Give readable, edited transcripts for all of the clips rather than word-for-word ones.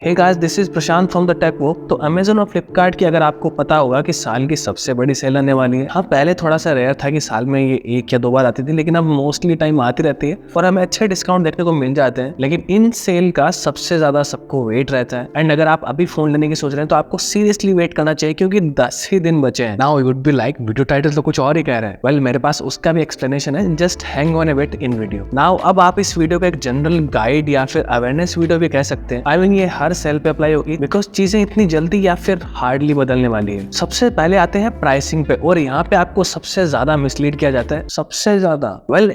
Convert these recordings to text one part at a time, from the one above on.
Hey guys, this is Prashant from the tech वो। तो Amazon और फ्लिपकार्ट की अगर आपको पता होगा कि साल की सबसे बड़ी सेल आने वाली है। हाँ, पहले थोड़ा सा रेयर था कि साल में ये एक या दो बार आती थी, लेकिन अब मोस्टली टाइम आती रहती है और हमें अच्छे डिस्काउंट देखने को मिल जाते हैं। लेकिन इन सेल का सबसे ज्यादा सबको वेट रहता है। एंड अगर आप अभी फोन लेने की सोच रहे हैं तो आपको सीरियसली वेट करना चाहिए, क्योंकि 10 ही दिन बचे हैं। Now you would be like, video title तो कुछ और ही कह रहा है। वेल, मेरे पास उसका भी एक्सप्लेनेशन है। Just hang on a bit in video. Now अब आप इस वीडियो को एक जनरल गाइड या फिर अवेयरनेस वीडियो भी कह सकते हैं। आई मीन ये हर सेल पे अप्लाई होगी, बिकॉज चीजें इतनी जल्दी या फिर हार्डली बदलने वाली है। सबसे पहले आते हैं प्राइसिंग पे, और यहाँ पे आपको सबसे ज्यादा मिसलीड किया जाता है। सबसे ज्यादा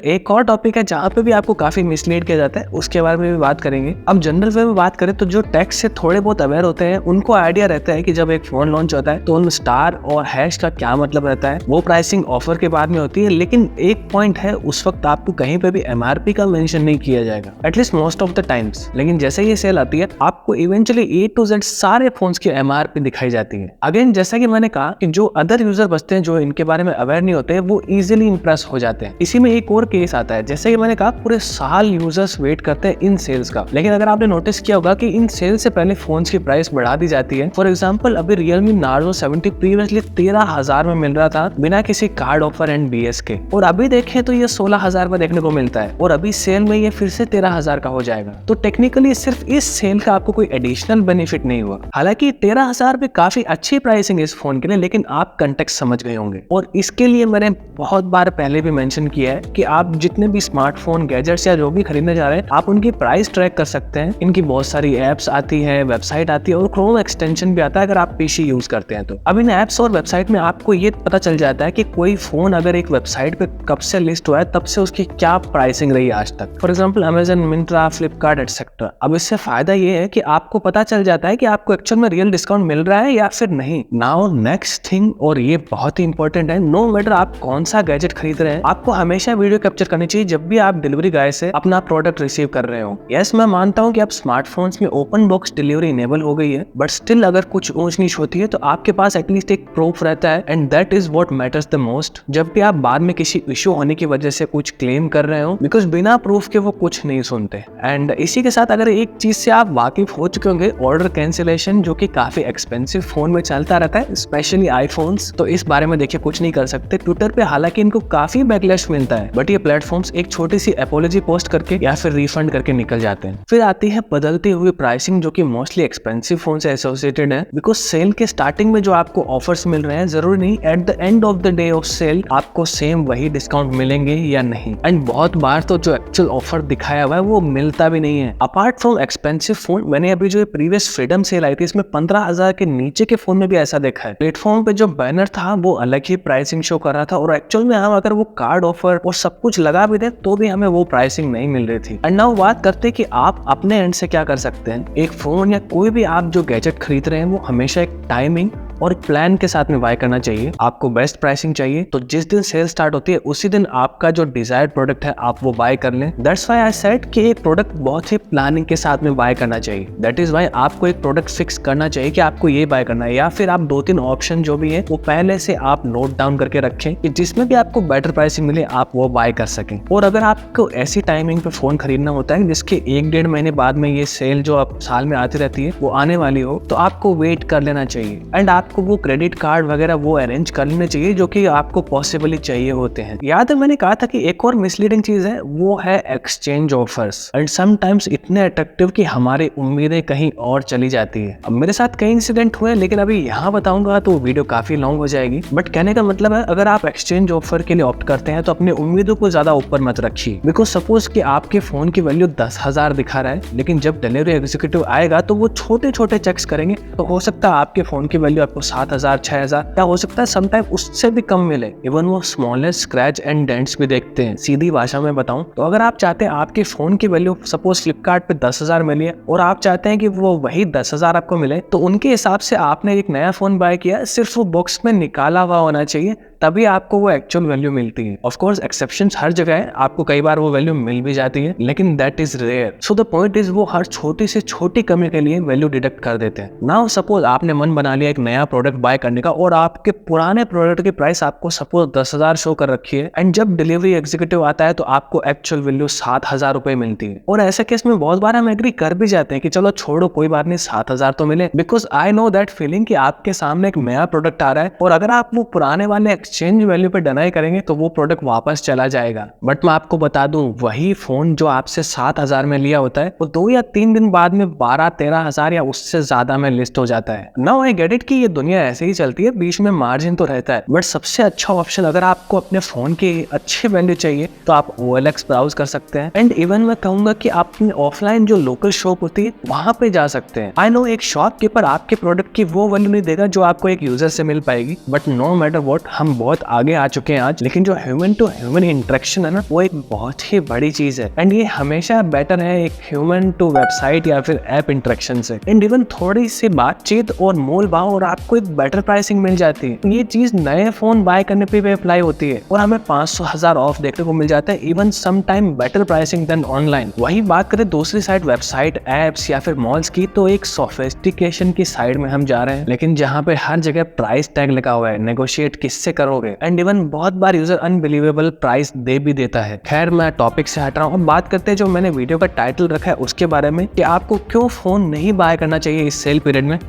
एक और टॉपिक है जहाँ पे भी आपको काफी मिसलीड किया जाता है, उसके बारे में भी बात करेंगे। अब जनरल वे में बात करें तो जो टेक से थोड़े बहुत अवेयर होते हैं उनको आइडिया रहता है कि जब एक फोन लॉन्च होता है तो उन स्टार और हैश का क्या मतलब रहता है। वो प्राइसिंग ऑफर के बाद में होती है, लेकिन एक पॉइंट है, उस वक्त आपको कहीं पे भी एमआरपी का मेंशन नहीं किया जाएगा, at least most of the times. लेकिन जैसे ये सेल आती है आपको इवेंचुअली A to Z सारे फोन्स की एमआरपी दिखाई जाती है। अगेन, जैसा कि मैंने कहा कि जो अदर यूजर बचते हैं, जो इनके बारे में अवेयर नहीं होते हैं, वो इजीली इंप्रेस हो जाते हैं। इसी में एक और केस आता है, जैसे कि मैंने कहा पूरे साल यूजर्स वेट करते हैं इन सेल्स का। लेकिन अगर आपने नोटिस किया होगा कि इन सेल से पहले फोन्स की प्राइस बढ़ा दी जाती है। फॉर एग्जाम्पल, अभी Realme Narzo 70 प्रीवियसली 13,000 में मिल रहा था बिना किसी कार्ड ऑफर एंड BS के, और अभी देखें तो ये 16,000 में देखने को मिलता है, और अभी सेल में ये फिर से 13,000 का हो जाएगा। तो टेक्निकली सिर्फ इस सेल का आपको कोई एडिशनल बेनिफिट नहीं हुआ। हालांकि 13,000 पे काफी अच्छी प्राइसिंग है इस फोन के लिए, लेकिन आप कंटेक्स्ट समझ गए होंगे। और इसके लिए मैंने बहुत बार पहले भी मेंशन किया है कि आप जितने भी स्मार्टफोन, गैजेट्स या जो भी खरीदने जा रहे हैं, आप उनकी प्राइस ट्रैक कर सकते हैं। इनकी बहुत सारी एप्स आती है, वेबसाइट आती है, और क्रोम एक्सटेंशन भी आता है अगर आप पीसी यूज करते हैं तो। अब इन एप्स और वेबसाइट में आपको ये पता चल जाता है कि कोई फोन अगर एक वेबसाइट पे कब से लिस्ट हुआ है, तब से उसकी क्या प्राइसिंग रही आज तक। For example Amazon, Myntra, Flipkart etcetera. अब इससे फायदा ये है कि आपको पता चल जाता है कि आपको एक्चुअल में रियल डिस्काउंट मिल रहा है या फिर नहीं। नाउ नेक्स्ट थिंग, और ये बहुत ही इंपॉर्टेंट है, नो मैटर आप कौन सा गैजेट खरीद रहे हैं, आपको हमेशा वीडियो कैप्चर करनी चाहिए जब भी आप डिलीवरी गाय से अपना प्रोडक्ट रिसीव कर रहे हो। यस, मैं मानता हूँ कि अब स्मार्टफोन्स में ओपन बॉक्स डिलीवरी इनेबल हो गई है, बट स्टिल अगर कुछ ऊंच नीच होती है तो आपके पास एटलीस्ट एक प्रूफ रहता है, and that is what matters the most. जब भी आप बाद में किसी इश्यू होने की वजह से कुछ क्लेम कर रहे हो, बिकॉज बिना प्रूफ के वो कुछ नहीं सुनते। एंड इसी के साथ अगर एक चीज से आप वाकिफ हो चुके होंगे, ऑर्डर कैंसिलेशन, जो कि काफी एक्सपेंसिव फोन में चलता रहता है, स्पेशली आईफोन्स, तो इस बारे में देखिए कुछ नहीं कर सकते। ट्विटर पे हालांकि इनको काफी बैकलैश मिलता है, बट ये प्लेटफॉर्म्स एक छोटी सी एपोलॉजी पोस्ट करके या फिर रिफंड करके निकल जाते हैं। फिर आती है बदलती हुई प्राइसिंग, जो कि मोस्टली एक्सपेंसिव फोन से एसोसिएटेड है, बिकॉज सेल के स्टार्टिंग में जो आपको ऑफर्स मिल रहे हैं, जरूरी नहीं at the end of the day of sale आपको सेम वही डिस्काउंट मिलेंगे या नहीं। एंड बहुत बार तो जो एक्चुअल ऑफर दिखाया हुआ है वो मिलता भी नहीं है। अपार्ट फ्रॉम एक्सपेंसिव फोन, मैंने अभी जो प्रीवियस फ्रीडम सेल आई थी, इसमें 15,000 के नीचे के फोन में भी ऐसा देखा है। प्लेटफॉर्म पे जो बैनर था वो अलग ही प्राइसिंग शो कर रहा था, और एक्चुअल में हम अगर वो कार्ड ऑफर और सब कुछ लगा भी दे तो भी हमें वो प्राइसिंग नहीं मिल रही थी। एंड नाउ बात करते हैं कि आप अपने एंड से क्या कर सकते हैं। एक फोन या कोई भी आप जो गैजेट खरीद रहे हैं, वो हमेशा एक टाइमिंग और प्लान के साथ में बाय करना चाहिए। आपको बेस्ट प्राइसिंग चाहिए तो जिस दिन सेल स्टार्ट होती है उसी दिन आपका जो डिजायर्ड प्रोडक्ट है आप वो बाय कर लें। दैट्स व्हाई आई सेड कि एक प्रोडक्ट बहुत ही प्लानिंग के साथ में बाय करना चाहिए। दैट इज व्हाई आपको एक प्रोडक्ट फिक्स करना चाहिए कि आपको ये बाय करना है, या फिर आप 2-3 ऑप्शन जो भी है वो पहले से आप नोट डाउन करके रखें कि जिसमें भी आपको बेटर प्राइसिंग मिले आप वो बाय कर सकें। और अगर आपको ऐसी टाइमिंग पे फोन खरीदना होता है जिसके 1-1.5 महीने बाद में ये सेल जो अब साल में आती रहती है वो आने वाली हो, तो आपको वेट कर लेना चाहिए। एंड आपको वो क्रेडिट कार्ड वगैरह वो अरेंज कर लेने चाहिए जो कि आपको पॉसिबली चाहिए होते हैं। याद है मैंने कहा था कि एक और मिसलीडिंग चीज है, वो है एक्सचेंज ऑफर्स, एंड समटाइम्स इतने अट्रैक्टिव कि हमारी उम्मीदें कहीं और चली जाती है। अब मेरे साथ कई इंसिडेंट हुए, लेकिन अभी यहाँ बताऊंगा तो वीडियो काफी लॉन्ग हो जाएगी। बट कहने का मतलब है, अगर आप एक्सचेंज ऑफर के लिए ऑप्ट करते हैं तो अपनी उम्मीदों को ज्यादा ऊपर मत रखिए। बिकॉज सपोज कि आपके फोन की वैल्यू 10,000 दिखा रहा है, लेकिन जब डिलीवरी एग्जीक्यूटिव आएगा तो वो छोटे छोटे चेक्स करेंगे, तो हो सकता है आपके फोन की वैल्यू आपको 7,000, 6,000 या हो सकता है समटाइम उससे भी कम मिले। इवन वो स्मॉलेस्ट स्क्रैच एंड डेंट्स भी देखते हैं। सीधी भाषा में बताऊं तो अगर आप चाहते हैं आपके फोन की वैल्यू सपोज फ्लिपकार्ट पे 10,000 मिली है, और आप चाहते हैं कि वो वही 10,000 आपको मिले, तो उनके हिसाब से आपने एक नया फोन बाय किया, सिर्फ वो बॉक्स में निकाला हुआ होना चाहिए, तभी आपको वो एक्चुअल वैल्यू मिलती है। ऑफ कोर्स एक्सेप्शंस हर जगह है, आपको कई बार वो वैल्यू मिल भी जाती है, लेकिन that is rare. So the point is वो हर छोटी से छोटी कमी के लिए वैल्यू डिडक्ट कर देते हैं। नाउ सपोज आपने मन बना लिया एक नया प्रोडक्ट बाय करने का और आपके पुराने प्रोडक्ट की प्राइस आपको सपोज 10,000 शो कर रखी है, एंड जब डिलीवरी एग्जीक्यूटिव आता है तो आपको एक्चुअल वैल्यू 7,000 रुपए मिलती है। और ऐसे केस में बहुत बार हम एग्री कर भी जाते हैं कि चलो छोड़ो कोई बात नहीं, 7,000 तो मिले, because I know that feeling कि आपके सामने एक नया प्रोडक्ट आ रहा है और अगर आप वो पुराने वाले एक्सचेंज वैल्यू पे डिनाई करेंगे तो वो प्रोडक्ट वापस चला जाएगा। बट मैं आपको बता दूं, वही फोन जो आपसे 7,000 में लिया होता है वो 2 या 3 दिन बाद में 12-13,000 या उससे ज्यादा में लिस्ट हो जाता है। नाउ आई गेट इट कि ये दुनिया ऐसे ही चलती है, बीच में मार्जिन तो रहता है, बट सबसे अच्छा ऑप्शन अगर आपको अपने फोन की अच्छी वैल्यू चाहिए तो आप OLX ब्राउज कर सकते हैं। एंड इवन मैं कहूंगा कि आप अपने ऑफलाइन जो लोकल शॉप होती है वहां पे जा सकते हैं। आई नो एक शॉपकीपर आपके प्रोडक्ट की वो वैल्यू नहीं देगा जो आपको एक यूजर से मिल पाएगी, बट नो मैटर व्हाट, हम बहुत आगे आ चुके हैं आज। लेकिन जो ह्यूमन टू ह्यूमन इंटरेक्शन है ना, वो एक बहुत ही बड़ी चीज है, एंड ये हमेशा बेटर है एक ह्यूमन टू वेबसाइट या फिर ऐप इंटरेक्शन से। एंड इवन थोड़ी सी बातचीत और मोल भाव और आपको एक बेटर प्राइसिंग मिल जाती है। ये चीज नए फोन बाय करने पे भी अप्लाई होती है और हमें 500,000 ऑफ देखने को मिल जाता है, even some time better pricing than online. वही बात करें दूसरी साइड वेबसाइट, एप्स या फिर मॉल्स की, तो एक सोफिस्टिकेशन की साइड में हम जा रहे हैं, लेकिन जहाँ पे हर जगह प्राइस टैग लगा हुआ है, नेगोशिएट किससे करोगे, एंड इवन बहुत बार यूजर अनबिलीवेबल प्राइस दे भी देता है। खैर मैं टॉपिक से हट रहा हूँ, अब बात करते हैं जो मैंने वीडियो का टाइटल रखा है उसके बारे में, कि आपको क्यों फोन नहीं बाय करना चाहिए इस सेल पीरियड में।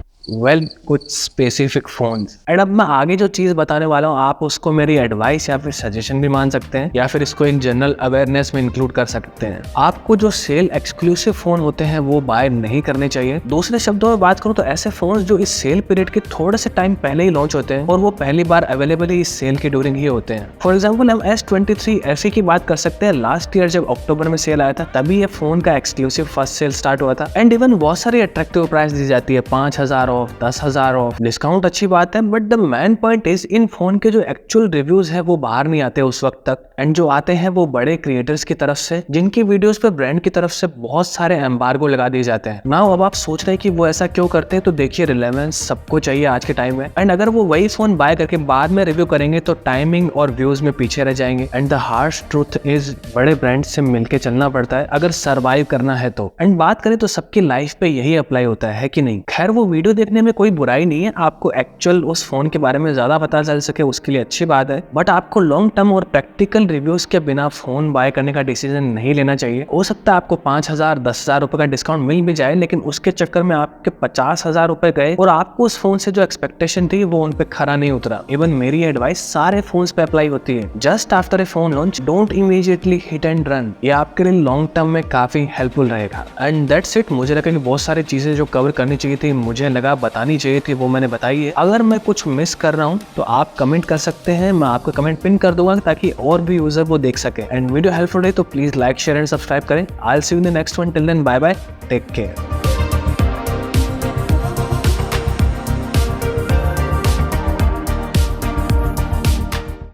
कुछ स्पेसिफिक फोन्स। एंड अब मैं आगे जो चीज बताने वाला हूँ आप उसको मेरी एडवाइस या फिर सजेशन भी मान सकते हैं, या फिर इसको एक जनरल अवेयरनेस में इंक्लूड कर सकते हैं। आपको जो सेल एक्सक्लूसिव फोन होते हैं वो बाय नहीं करने चाहिए। दूसरे शब्दों में बात करूँ तो ऐसे फोन जो इस सेल पीरियड के थोड़े से टाइम पहले ही लॉन्च होते हैं और वो पहली बार अवेलेबल ही इस सेल के ड्यूरिंग ही होते हैं। फॉर एग्जाम्पल हम S23 ऐसी की बात कर सकते हैं। लास्ट ईयर जब अक्टूबर में सेल आया था तभी ये फोन का एक्सक्लूसिव फर्स्ट सेल स्टार्ट हुआ था, एंड इवन बहुत सारी अट्रैक्टिव प्राइस दी जाती है, 5,000 ऑफ, 10,000 ऑफ, डिस्काउंट अच्छी बात है, but the main point is in phone के जो एक्चुअल रिव्यूज है वो बाहर नहीं आते उस वक्त तक, एंड जो आते हैं वो बड़े क्रिएटर्स की तरफ से, जिनकी वीडियोस पे ब्रांड की तरफ से बहुत सारे एम्बार्गो लगा दिए जाते हैं। नाउ अब आप सोच रहे हैं कि वो ऐसा क्यों करते हैं, तो देखिए रिलेवेंस सबको चाहिए आज के टाइम में, एंड अगर वो वही फोन बाय करके बाद में रिव्यू करेंगे तो टाइमिंग और व्यूज में पीछे रह जाएंगे। And the harsh truth is बड़े ब्रांड से मिलके चलना पड़ता है अगर सर्वाइव करना है तो। एंड बात करें तो सबकी लाइफ पे यही अप्लाई होता है कि नहीं। खैर वो वीडियो देखने में कोई बुराई नहीं है, आपको एक्चुअल उस फोन के बारे में ज्यादा पता चल सके उसके लिए अच्छी बात है, बट आपको लॉन्ग टर्म और प्रैक्टिकल रिव्यूज के बिना फोन बाय करने का डिसीजन नहीं लेना चाहिए। हो सकता है आपको 5,000 10,000 रुपए का डिस्काउंट मिल भी जाए, लेकिन उसके चक्कर में आपके 50,000 रुपए गए और आपको उस फोन से जो एक्सपेक्टेशन थी वो उन पे खरा नहीं उतरा। इवन मेरी एडवाइस सारे फोन्स पे अप्लाई होती है। Just after a phone launch don't immediately hit and run, ये आपके लिए लॉन्ग टर्म में काफी हेल्पफुल रहेगा। And that's it. मुझे लगा कि बहुत सारी चीजें जो कवर करनी चाहिए थी, मुझे लगा बतानी चाहिए थी, वो मैंने बताई है। अगर मैं कुछ मिस कर रहा हूँ तो आप कमेंट कर सकते हैं, मैं आपको कमेंट पिन कर दूंगा ताकि और भी यूजर वो देख सके। एंड वीडियो हेल्पफुल है तो please like, share and subscribe करें। I will see you in the next one. Till then bye bye, take care.